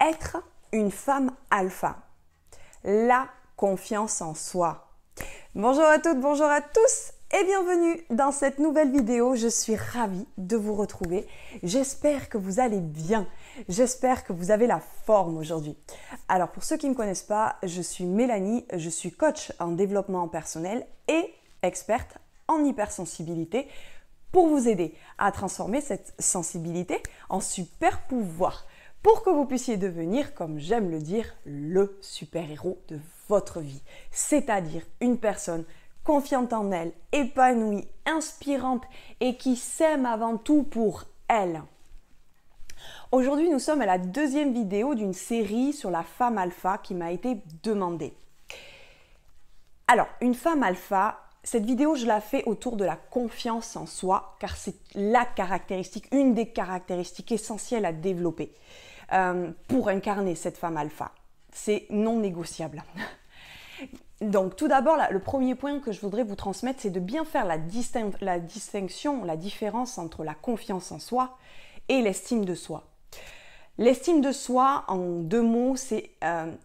Être une femme alpha, la confiance en soi. Bonjour à toutes, bonjour à tous et bienvenue dans cette nouvelle vidéo. Je suis ravie de vous retrouver. J'espère que vous allez bien. J'espère que vous avez la forme aujourd'hui. Alors pour ceux qui ne me connaissent pas, je suis Mélanie, je suis coach en développement personnel et experte en hypersensibilité pour vous aider à transformer cette sensibilité en super pouvoir, pour que vous puissiez devenir, comme j'aime le dire, le super-héros de votre vie. C'est-à-dire une personne confiante en elle, épanouie, inspirante et qui s'aime avant tout pour elle. Aujourd'hui, nous sommes à la deuxième vidéo d'une série sur la femme alpha qui m'a été demandée. Alors, une femme alpha, cette vidéo, je la fais autour de la confiance en soi, car c'est la caractéristique, une des caractéristiques essentielles à développer pour incarner cette femme alpha. C'est non négociable. Donc tout d'abord, le premier point que je voudrais vous transmettre, c'est de bien faire la distinction, la différence entre la confiance en soi et l'estime de soi. L'estime de soi, en deux mots, c'est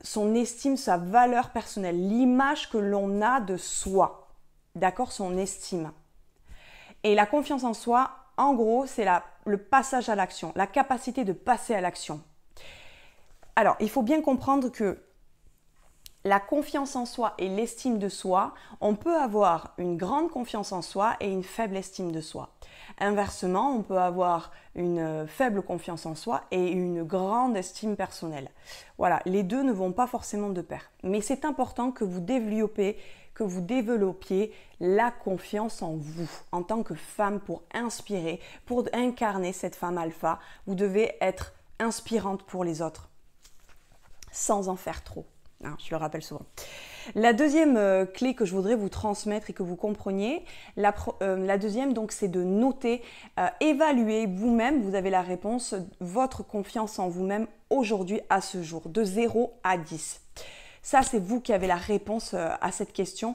son estime, sa valeur personnelle, l'image que l'on a de soi. D'accord, son estime. Et la confiance en soi, en gros, c'est le passage à l'action, la capacité de passer à l'action. Alors, il faut bien comprendre que la confiance en soi et l'estime de soi, on peut avoir une grande confiance en soi et une faible estime de soi. Inversement, on peut avoir une faible confiance en soi et une grande estime personnelle. Voilà, les deux ne vont pas forcément de pair. Mais c'est important que vous développiez la confiance en vous en tant que femme pour inspirer, pour incarner cette femme alpha. Vous devez être inspirante pour les autres sans en faire trop. Je le rappelle souvent. La deuxième clé que je voudrais vous transmettre et que vous compreniez, la deuxième donc c'est de noter, évaluer vous-même, vous avez la réponse, votre confiance en vous-même aujourd'hui à ce jour, de 0 à 10. Ça c'est vous qui avez la réponse à cette question.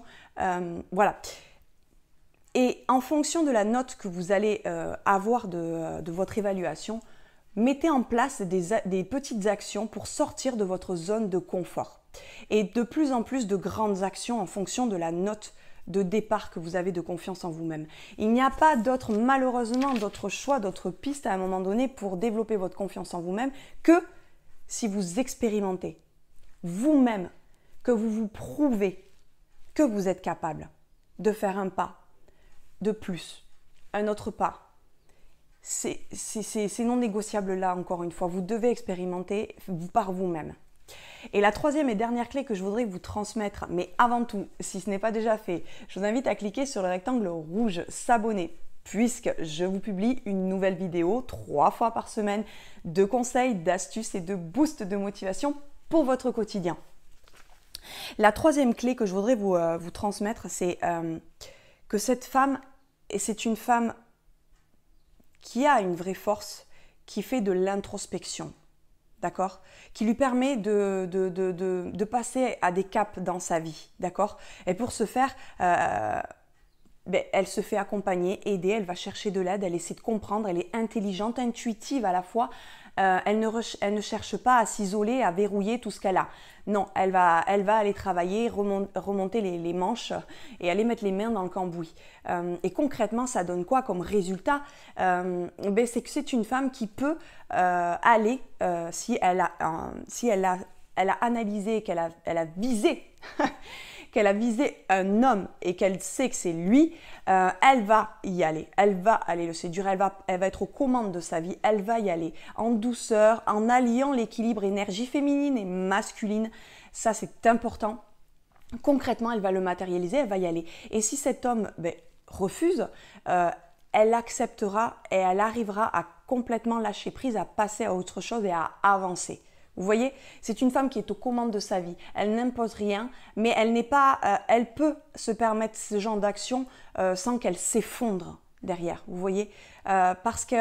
Voilà. Et en fonction de la note que vous allez avoir de votre évaluation, mettez en place des petites actions pour sortir de votre zone de confort. Et de plus en plus de grandes actions en fonction de la note de départ que vous avez de confiance en vous-même. Il n'y a pas malheureusement d'autre choix, d'autre piste à un moment donné pour développer votre confiance en vous-même que si vous expérimentez vous-même, que vous vous prouvez que vous êtes capable de faire un pas de plus, un autre pas. C'est non négociable là, encore une fois. Vous devez expérimenter par vous-même. Et la troisième et dernière clé que je voudrais vous transmettre, mais avant tout, si ce n'est pas déjà fait, je vous invite à cliquer sur le rectangle rouge « S'abonner » puisque je vous publie une nouvelle vidéo 3 fois par semaine de conseils, d'astuces et de boosts de motivation pour votre quotidien. La troisième clé que je voudrais vous transmettre, c'est que cette femme, et c'est une femme qui a une vraie force, qui fait de l'introspection, d'accord, qui lui permet de passer à des caps dans sa vie, d'accord. Et pour ce faire, elle se fait accompagner, aider, elle va chercher de l'aide, elle essaie de comprendre, elle est intelligente, intuitive à la fois. Elle ne cherche pas à s'isoler, à verrouiller tout ce qu'elle a. Non, elle va aller travailler, remonter les manches et aller mettre les mains dans le cambouis. Et concrètement, ça donne quoi comme résultat? C'est que c'est une femme qui peut aller, si elle a analysé, qu'elle a visé qu'elle a visé un homme et qu'elle sait que c'est lui, elle va y aller. Elle va aller le séduire, elle va être aux commandes de sa vie, elle va y aller en douceur, en alliant l'équilibre énergie féminine et masculine. Ça, c'est important. Concrètement, elle va le matérialiser, elle va y aller. Et si cet homme refuse, elle acceptera et elle arrivera à complètement lâcher prise, à passer à autre chose et à avancer. Vous voyez, c'est une femme qui est aux commandes de sa vie. Elle n'impose rien, mais elle peut se permettre ce genre d'action sans qu'elle s'effondre derrière. Vous voyez, parce que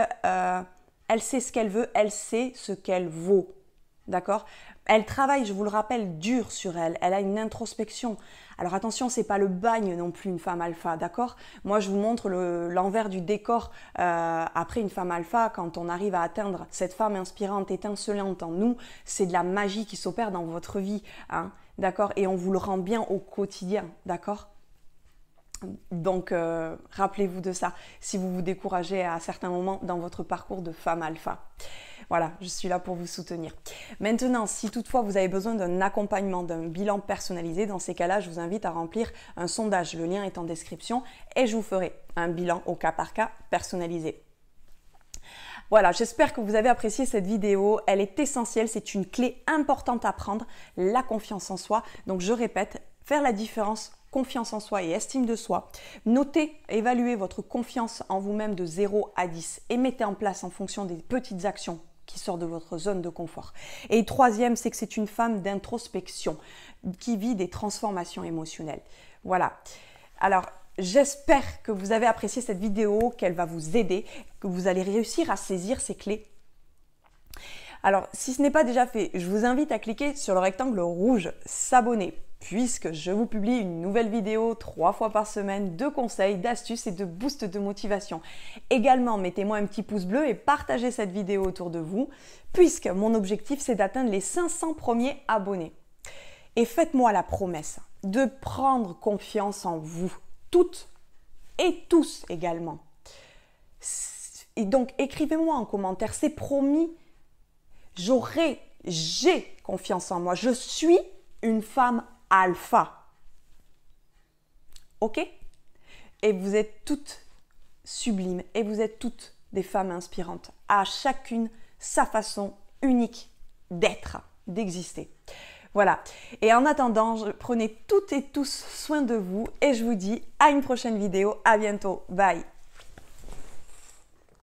elle sait ce qu'elle veut, elle sait ce qu'elle vaut. D'accord? Elle travaille, je vous le rappelle, dur sur elle. Elle a une introspection. Alors attention, c'est pas le bagne non plus une femme alpha, d'accord? Moi, je vous montre l'envers du décor après une femme alpha. Quand on arrive à atteindre cette femme inspirante, étincelante en nous, c'est de la magie qui s'opère dans votre vie, hein, d'accord? Et on vous le rend bien au quotidien, d'accord? Donc, rappelez-vous de ça si vous vous découragez à certains moments dans votre parcours de femme alpha. Voilà, je suis là pour vous soutenir. Maintenant, si toutefois vous avez besoin d'un accompagnement, d'un bilan personnalisé, dans ces cas-là, je vous invite à remplir un sondage. Le lien est en description et je vous ferai un bilan au cas par cas personnalisé. Voilà, j'espère que vous avez apprécié cette vidéo. Elle est essentielle, c'est une clé importante à prendre, la confiance en soi. Donc, je répète, faire la différence confiance en soi et estime de soi. Notez, évaluez votre confiance en vous-même de 0 à 10 et mettez en place en fonction des petites actions qui sortent de votre zone de confort. Et troisième, c'est que c'est une femme d'introspection qui vit des transformations émotionnelles. Voilà. Alors, j'espère que vous avez apprécié cette vidéo, qu'elle va vous aider, que vous allez réussir à saisir ces clés. Alors, si ce n'est pas déjà fait, je vous invite à cliquer sur le rectangle rouge « S'abonner » puisque je vous publie une nouvelle vidéo 3 fois par semaine de conseils, d'astuces et de boost de motivation. Également, mettez-moi un petit pouce bleu et partagez cette vidéo autour de vous, puisque mon objectif, c'est d'atteindre les 500 premiers abonnés. Et faites-moi la promesse de prendre confiance en vous, toutes et tous également. Et donc, écrivez-moi en commentaire, c'est promis, j'ai confiance en moi, je suis une femme alpha. Ok? Et vous êtes toutes sublimes et vous êtes toutes des femmes inspirantes, à chacune sa façon unique d'être, d'exister. Voilà. Et en attendant, prenez toutes et tous soin de vous et je vous dis à une prochaine vidéo. À bientôt. Bye.